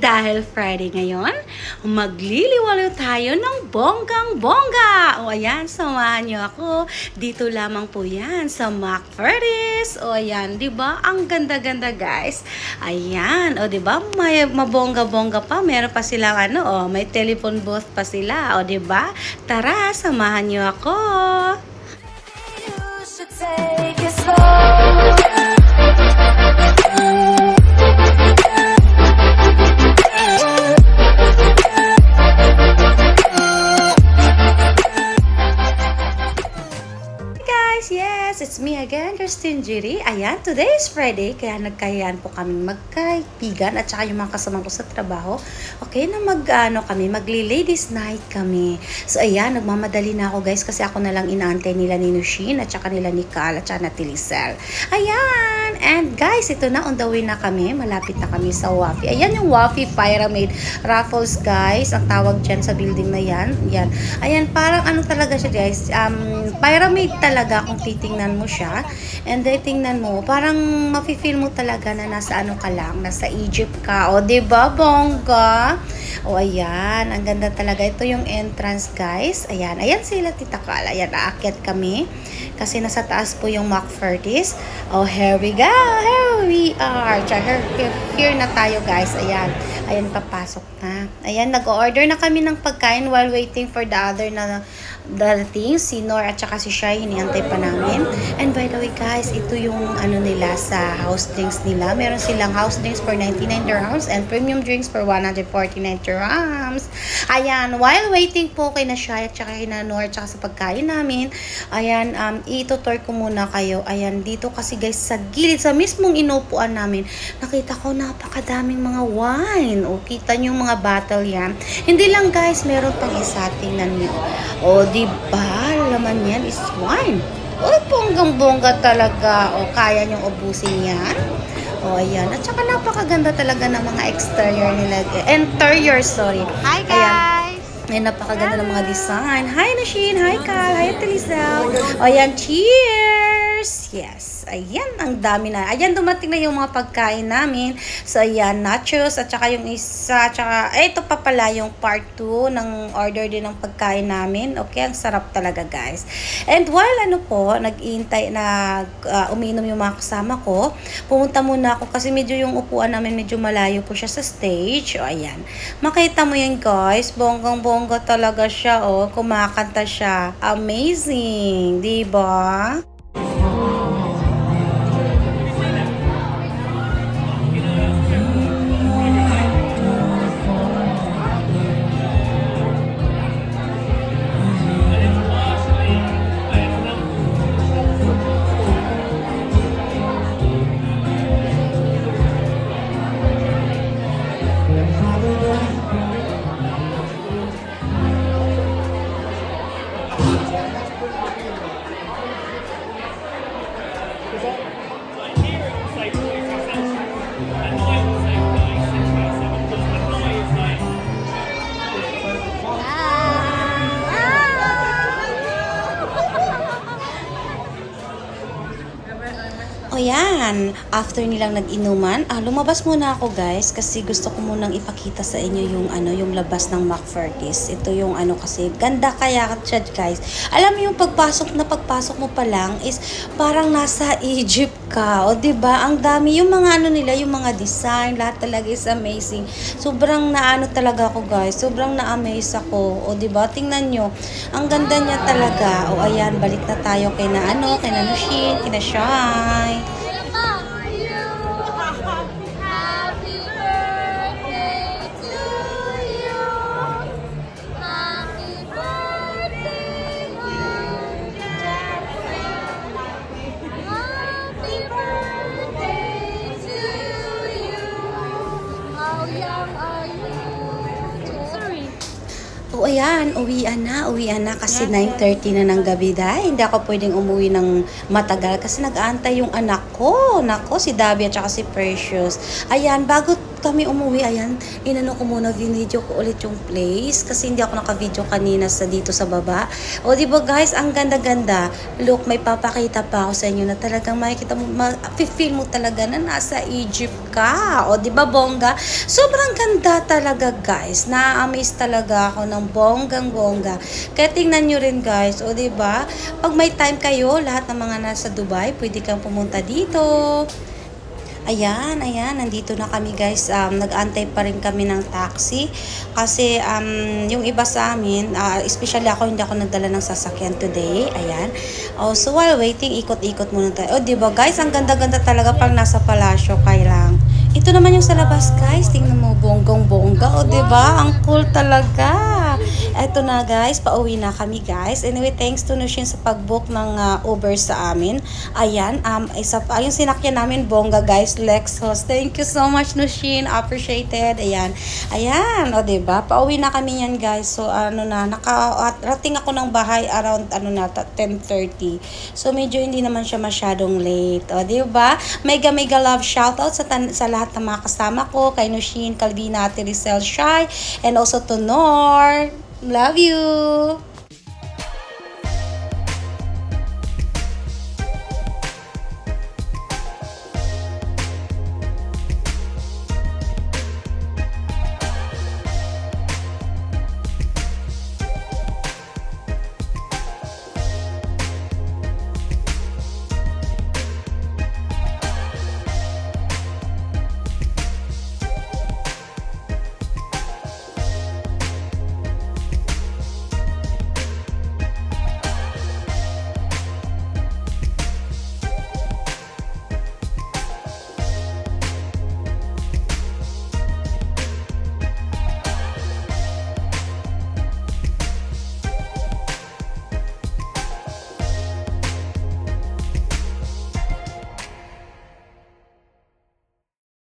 dahil Friday ngayon, magliliwalo tayo ng bonggang-bongga. O ayan, samahan niyo ako. Dito lamang po yan sa McFurtis. O ayan, di ba? Ang ganda-ganda guys. Ayan, o di ba? May mabongga-bongga pa. Meron pa silang may telephone booth pa sila. O di ba? Tara, samahan niyo ako. Take it slow. Yes, it's me again, Christine Jiri. Ayan, today is Friday, kaya nagkayaan po kami magkaibigan at saka yung mga kasama ko sa trabaho. Okay, na magli-ladies night kami. So, ayan, nagmamadali na ako guys kasi ako na lang inaantay nila ni Nushin at saka nila ni Cal at saka na Tilisel. Ayan, and guys, ito na, on the way na kami. Malapit na kami sa Wafi. Ayan yung Wafi Pyramid Raffles guys, ang tawag dyan sa building na yan. Ayan, ayan parang talaga siya guys, pyramid talaga kung titingnan mo siya. And then tingnan mo, parang mafe-feel mo talaga na nasa ka lang, nasa Egypt ka. O, diba, bongga? O, ayan, ang ganda talaga. Ito yung entrance, guys. Ayan, ayan sila, Tita Cal. Ayan, aakyat kami. Kasi nasa taas po yung McFurtis. Oh, here we go. Here we are. Here na tayo, guys. Ayan, ayan, papasok na. Ayan, nag-order na kami ng pagkain while waiting for the other na dating, si Nor at saka si Shai, hinihantay pa namin. And by the way guys, ito yung nila sa house drinks nila. Meron silang house drinks for 99 dirhams and premium drinks for 149 dirhams. Ayan, while waiting po kay na Shai at saka kay na Nor at saka sa pagkain namin, ayan, itutour ko muna kayo. Ayan, dito kasi guys, sa gilid, sa mismong inupuan namin, nakita ko napakadaming mga wine. O, kita nyo yung mga bottle yan. Hindi lang guys, meron pang isa, tingnan nyo. O, diba? Laman yan is wine. O, bonggang-bongga talaga. O, kaya nyong ubusin yan. O, ayan. At saka napakaganda talaga ng mga exterior nila. Interior, sorry. Hi, guys! Ayan, napakaganda ng mga design. Hi, Nushin! Hi, Cal! Hi, Telisel! O, ayan. Cheers! Yes. Ayan, ang dami na. Ayan, dumating na yung mga pagkain namin. So, ayan, nachos, at saka yung isa, at saka, ito pa pala yung part 2 ng order din ng pagkain namin. Okay, ang sarap talaga, guys. And while nag-iintay na umiinom yung mga kasama ko, pumunta muna ako kasi medyo yung upuan namin, medyo malayo po siya sa stage. O, ayan. Makita mo yan, guys. Bonggang-bongga talaga siya, kumakanta siya. Amazing, diba? O yan, after nilang nag-inuman, lumabas muna ako guys kasi gusto ko munang ipakita sa inyo yung labas ng McFurtis. Ito yung kasi ganda kaya siya guys. Alam mo yung pagpasok mo pa lang is parang nasa Egypt ka. O diba? Ang dami yung mga nila, yung mga design, lahat talaga is amazing. Sobrang talaga ako guys. Sobrang na-amaze ako. O diba? Tingnan nyo. Ang ganda niya talaga. O ayan, balik na tayo kay na kay na Nushin, kay na Shai. O ayan, uwian na kasi 9:30 na ng gabi dahil hindi ako pwedeng umuwi ng matagal kasi nag-aantay yung anak ko. Nako, si Dabi at saka si Precious. Ayan, bago kami umuwi, ayan, inano ko muna, video ko ulit yung place kasi hindi ako naka-video kanina dito sa baba. O di ba guys, ang ganda-ganda. Look, may papakita pa ako sa inyo na talagang makikita mo, feel mo talaga na nasa Egypt ka. O di ba bongga? Sobrang ganda talaga guys. Na-amaze talaga ako ng bonggang-bongga. Kaya tingnan nyo rin guys, o di ba? Pag may time kayo, lahat ng mga nasa Dubai, pwede kang pumunta dito. Ayan, nandito na kami guys. Nag-antay pa rin kami ng taxi. Kasi yung iba sa amin, especially ako, hindi ako nagdala ng sasakyan today. Ayan. So while waiting, ikot-ikot muna tayo. O diba guys, ang ganda-ganda talaga pag nasa palasyo kayo lang. Ito naman yung sa labas guys. Tingnan mo, bonggong-bongga. O diba, ang cool talaga. Eto na guys, pauwi na kami guys. Anyway, thanks to Nushin sa pag-book ng Uber sa amin. Ayan, isa pa, yung sinakyan namin, bongga guys, Lexus. Thank you so much Nushin, appreciated. Ayan, o diba, pauwi na kami yan guys. So nakarating ako ng bahay around 10:30. So medyo hindi naman siya masyadong late. O diba, mega love shoutout sa lahat ng mga kasama ko, kay Nushin, Calvina, Ate Rizal, Shai, and also to Nor. Love you!